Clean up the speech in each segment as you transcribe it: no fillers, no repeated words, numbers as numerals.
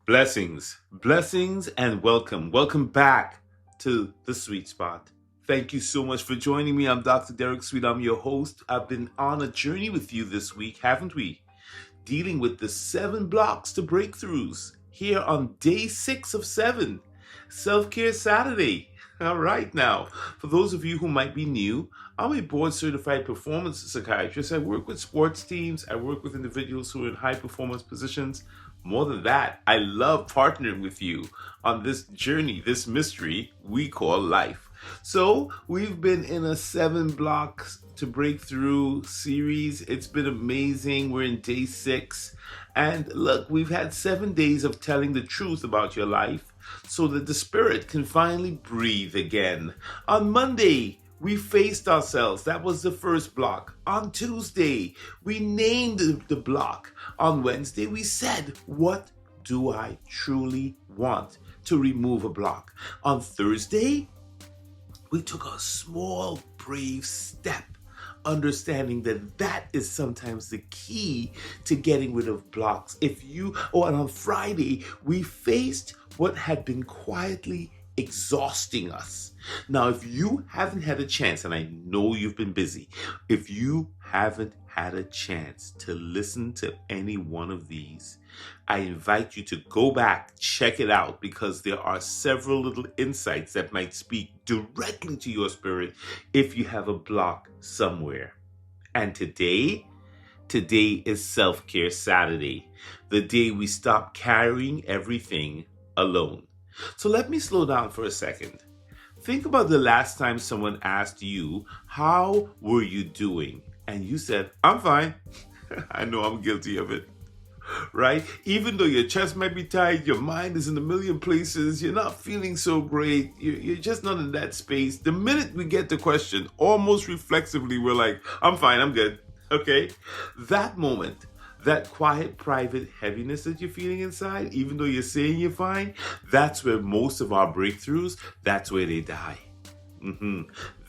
Blessings, and welcome. Welcome back to the Sweet Spot. Thank you so much for joining me. I'm Dr. Derek Sweet. I'm your host. I've been on a journey with you this week, haven't we? Dealing with the 7 blocks to breakthroughs here on day 6 of 7, Self-Care Saturday. All right, now, for those of you who might be new, I'm a board-certified performance psychiatrist. I work with sports teams. I work with individuals who are in high-performance positions. More than that, I love partnering with you on this journey, this mystery we call life. So we've been in a 7 blocks to breakthrough series. It's been amazing. We're in day 6. And look, we've had 7 days of telling the truth about your life so that the spirit can finally breathe again. On Monday, we faced ourselves. That was the first block. On Tuesday, we named the block. On Wednesday, we said, what do I truly want to remove a block? On Thursday, we took a small, brave step, understanding that that is sometimes the key to getting rid of blocks. And on Friday, we faced what had been quietly exhausting us. Now, if you haven't had a chance, and I know you've been busy, if you haven't had a chance to listen to any one of these, I invite you to go back, check it out, because there are several little insights that might speak directly to your spirit if you have a block somewhere. And today is Self-Care Saturday, the day we stop carrying everything alone. So let me slow down for a second. Think about the last time someone asked you, how were you doing? And you said, I'm fine. I know I'm guilty of it, right? Even though your chest might be tight, your mind is in a million places, you're not feeling so great, you're just not in that space. The minute we get the question, almost reflexively, we're like, I'm fine, I'm good, okay? That moment, that quiet, private heaviness that you're feeling inside, even though you're saying you're fine, that's where most of our breakthroughs, that's where they die.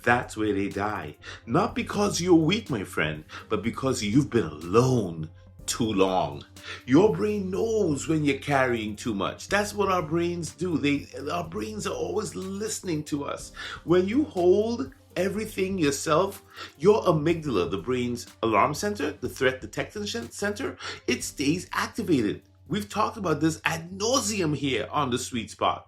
That's where they die. Not because you're weak, my friend, but because you've been alone too long. Your brain knows when you're carrying too much. That's what our brains do. Our brains are always listening to us. When you hold everything yourself, your amygdala, the brain's alarm center, the threat detection center, it stays activated. We've talked about this ad nauseum here on the Sweet Spot.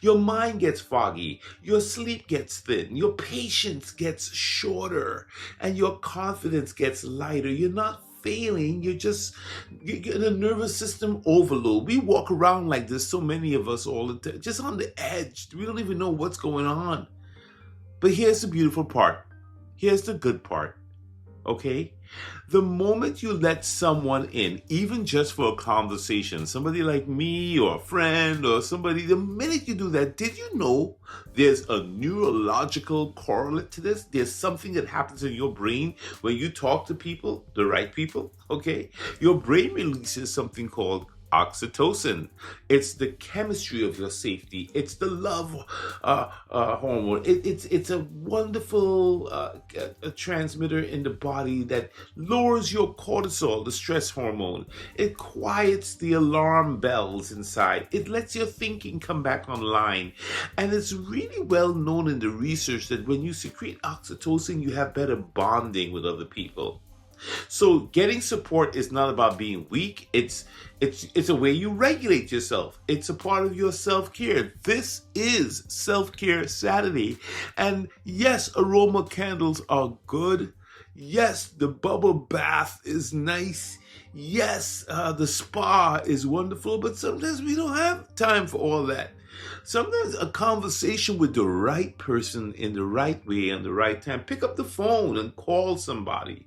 Your mind gets foggy, your sleep gets thin, your patience gets shorter, and your confidence gets lighter. You're not failing, you get a nervous system overload. We walk around like this, so many of us all the time, just on the edge. We don't even know what's going on. But here's the beautiful part. Here's the good part. Okay? The moment you let someone in, even just for a conversation, somebody like me or a friend or somebody, the minute you do that, did you know there's a neurological correlate to this? There's something that happens in your brain when you talk to people, the right people, okay? Your brain releases something called oxytocin. It's the chemistry of your safety. It's the love hormone. It's a wonderful a transmitter in the body that lowers your cortisol, the stress hormone. It quiets the alarm bells inside. It lets your thinking come back online. And it's really well known in the research that when you secrete oxytocin, you have better bonding with other people. So getting support is not about being weak. It's a way you regulate yourself. It's a part of your self-care. This is Self-Care Saturday. And yes, aroma candles are good. Yes, the bubble bath is nice. Yes, the spa is wonderful, but sometimes we don't have time for all that. Sometimes a conversation with the right person in the right way and the right time. Pick up the phone and call somebody,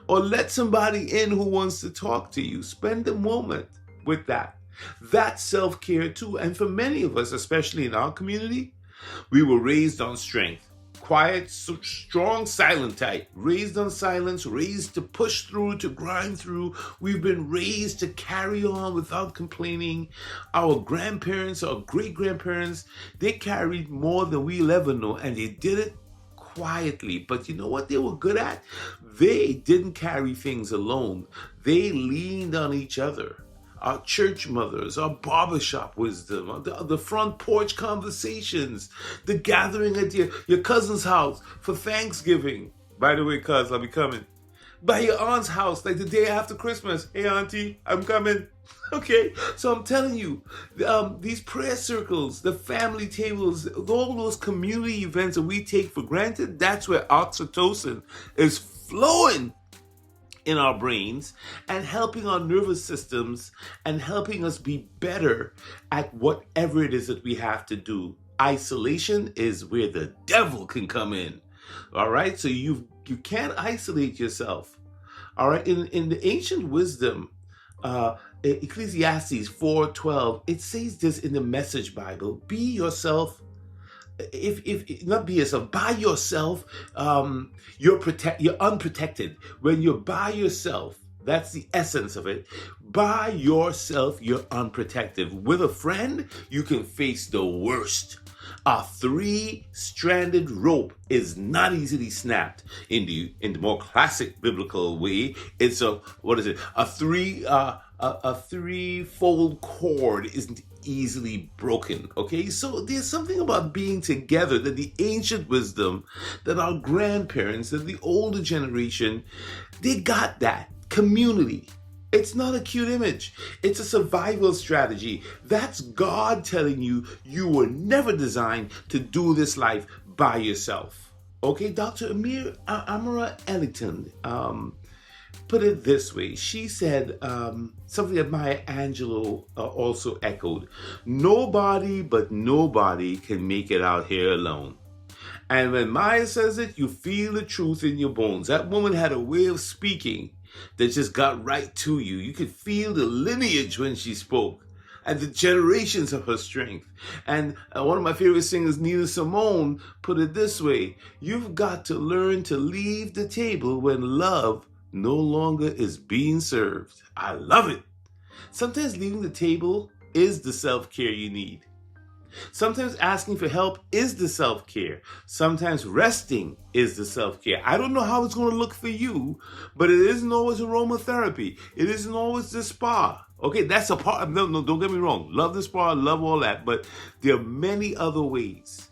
or let somebody in who wants to talk to you. Spend a moment with that. That's self-care too. And for many of us, especially in our community, we were raised on strength. Quiet, strong, silent type. Raised on silence, raised to push through, to grind through. We've been raised to carry on without complaining. Our grandparents, our great-grandparents, they carried more than we'll ever know, and they did it quietly. But you know what they were good at? They didn't carry things alone. They leaned on each other. our church mothers, our barbershop wisdom, the front porch conversations, the gathering at your cousin's house for Thanksgiving. By the way, cuz, I'll be coming. By your aunt's house, like the day after Christmas. Hey, auntie, I'm coming. Okay, so I'm telling you, these prayer circles, the family tables, all those community events that we take for granted, that's where oxytocin is flowing in our brains and helping our nervous systems and helping us be better at whatever it is that we have to do. Isolation is where the devil can come in. All right, so you can't isolate yourself. All right, in the ancient wisdom, Ecclesiastes 4:12, it says this in the Message Bible: be yourself. If not be yourself, by yourself, you're unprotected. When you're by yourself, that's the essence of it. By yourself, you're unprotected. With a friend, you can face the worst. A three-stranded rope is not easily snapped. In the more classic biblical way, it's a threefold cord isn't easily broken. Okay, so there's something about being together that the ancient wisdom, that our grandparents, that the older generation, they got that community. It's not a cute image. It's a survival strategy. That's God telling you you were never designed to do this life by yourself. Okay, Dr. Amara Ellington put it this way. She said something that Maya Angelou also echoed. Nobody but nobody can make it out here alone. And when Maya says it, you feel the truth in your bones. That woman had a way of speaking that just got right to you. You could feel the lineage when she spoke and the generations of her strength. And one of my favorite singers, Nina Simone, put it this way: you've got to learn to leave the table when love no longer is being served. I love it. Sometimes leaving the table is the self-care you need. Sometimes asking for help is the self-care. Sometimes resting is the self-care. I don't know how it's going to look for you, but it isn't always aromatherapy. It isn't always the spa. Okay, that's a part. No, don't get me wrong. Love the spa, love all that, but there are many other ways.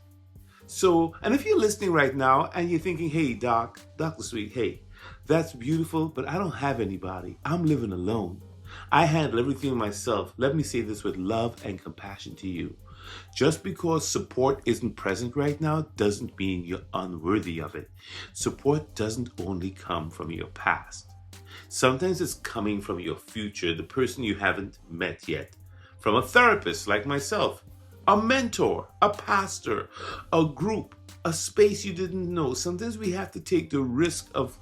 So, and if you're listening right now and you're thinking, hey, Dr. Sweet, hey, that's beautiful, but I don't have anybody. I'm living alone. I handle everything myself. Let me say this with love and compassion to you. Just because support isn't present right now doesn't mean you're unworthy of it. Support doesn't only come from your past. Sometimes it's coming from your future, the person you haven't met yet. From a therapist like myself, a mentor, a pastor, a group, a space you didn't know. Sometimes we have to take the risk of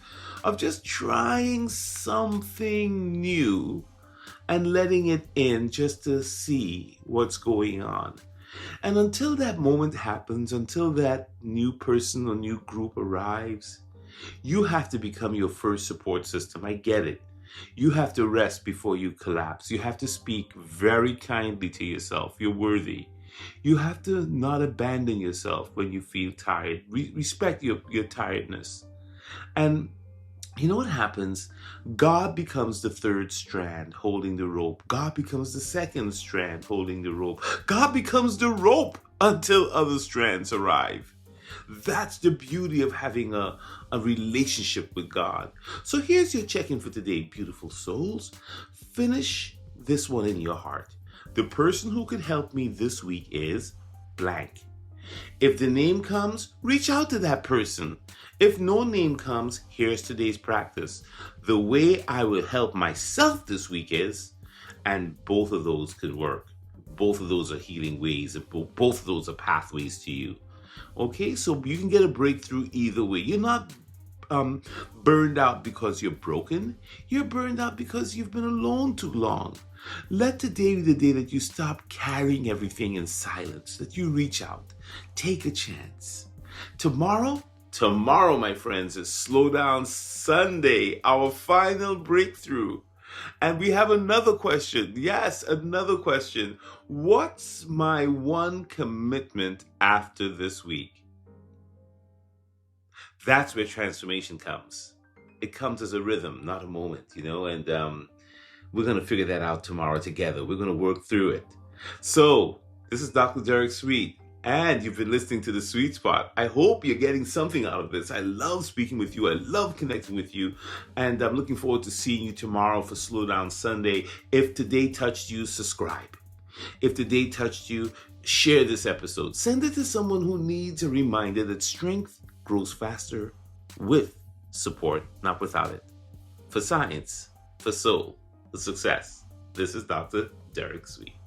just trying something new and letting it in just to see what's going on. And until that moment happens, until that new person or new group arrives, you have to become your first support system. I get it. You have to rest before you collapse. You have to speak very kindly to yourself. You're worthy. You have to not abandon yourself when you feel tired. Respect your tiredness. And you know what happens? God becomes the third strand holding the rope. God becomes the second strand holding the rope. God becomes the rope until other strands arrive. That's the beauty of having a relationship with God. So here's your check-in for today, beautiful souls. Finish this one in your heart. The person who could help me this week is blank. If the name comes, reach out to that person. If no name comes, here's today's practice. The way I will help myself this week is, and both of those can work. Both of those are healing ways. Both of those are pathways to you. Okay, so you can get a breakthrough either way. You're not burned out because you're broken. You're burned out because you've been alone too long. Let today be the day that you stop carrying everything in silence, that you reach out. Take a chance. Tomorrow, my friends, is Slow Down Sunday, our final breakthrough. And we have another question. Yes, another question. What's my one commitment after this week? That's where transformation comes. It comes as a rhythm, not a moment, and We're going to figure that out tomorrow together. We're going to work through it. So, this is Dr. Derek Sweet, and you've been listening to The Sweet Spot. I hope you're getting something out of this. I love speaking with you. I love connecting with you. And I'm looking forward to seeing you tomorrow for Slow Down Sunday. If today touched you, subscribe. If today touched you, share this episode. Send it to someone who needs a reminder that strength grows faster with support, not without it. For science, for soul, for success, this is Dr. Derek Sweet.